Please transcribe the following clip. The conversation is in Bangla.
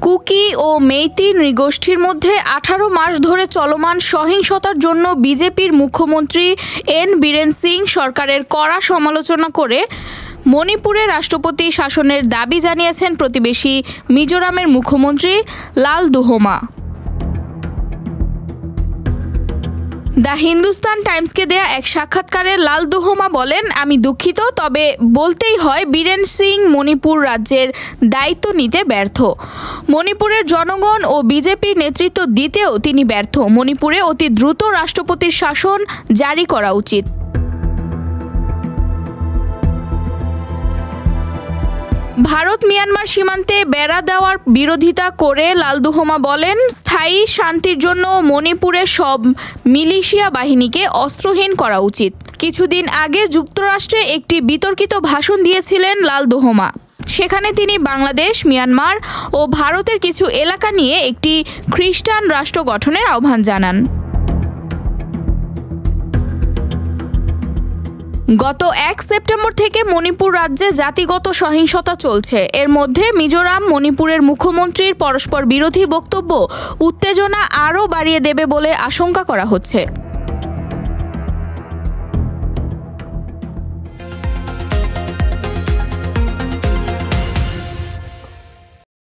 কুকি ও মেইতি নৃগোষ্ঠীর মধ্যে 18 মাস ধরে চলমান সহিংসতার জন্য বিজেপির মুখ্যমন্ত্রী এন বীরেন সিং সরকারের কড়া সমালোচনা করে মণিপুরে রাষ্ট্রপতি শাসনের দাবি জানিয়েছেন প্রতিবেশী মিজোরামের মুখ্যমন্ত্রী লালদুহোমা। দ্য হিন্দুস্তান টাইমসকে দেয়া এক সাক্ষাৎকারে লালদুহোমা বলেন, আমি দুঃখিত, তবে বলতেই হয় বীরেন সিং মণিপুর রাজ্যের দায়িত্ব নিতে ব্যর্থ। মণিপুরের জনগণ ও বিজেপির নেতৃত্ব দিতেও তিনি ব্যর্থ। মণিপুরে অতি দ্রুত রাষ্ট্রপতির শাসন জারি করা উচিত। ভারত মিয়ানমার সীমান্তে বেড়া দেওয়ার বিরোধিতা করে লালদুহোমা বলেন, স্থায়ী শান্তির জন্য মণিপুরের সব মিলিশিয়া বাহিনীকে অস্ত্রহীন করা উচিত। কিছুদিন আগে যুক্তরাষ্ট্রে একটি বিতর্কিত ভাষণ দিয়েছিলেন লালদুহোমা। সেখানে তিনি বাংলাদেশ, মিয়ানমার ও ভারতের কিছু এলাকা নিয়ে একটি খ্রিস্টান রাষ্ট্র গঠনের আহ্বান জানান। গত 1 সেপ্টেম্বর থেকে মণিপুর রাজ্যে জাতিগত সহিংসতা চলছে। এর মধ্যে মিজোরাম, মণিপুরের মুখ্যমন্ত্রীর পরস্পর বিরোধী বক্তব্য উত্তেজনা আরও বাড়িয়ে দেবে বলে আশঙ্কা করা হচ্ছে।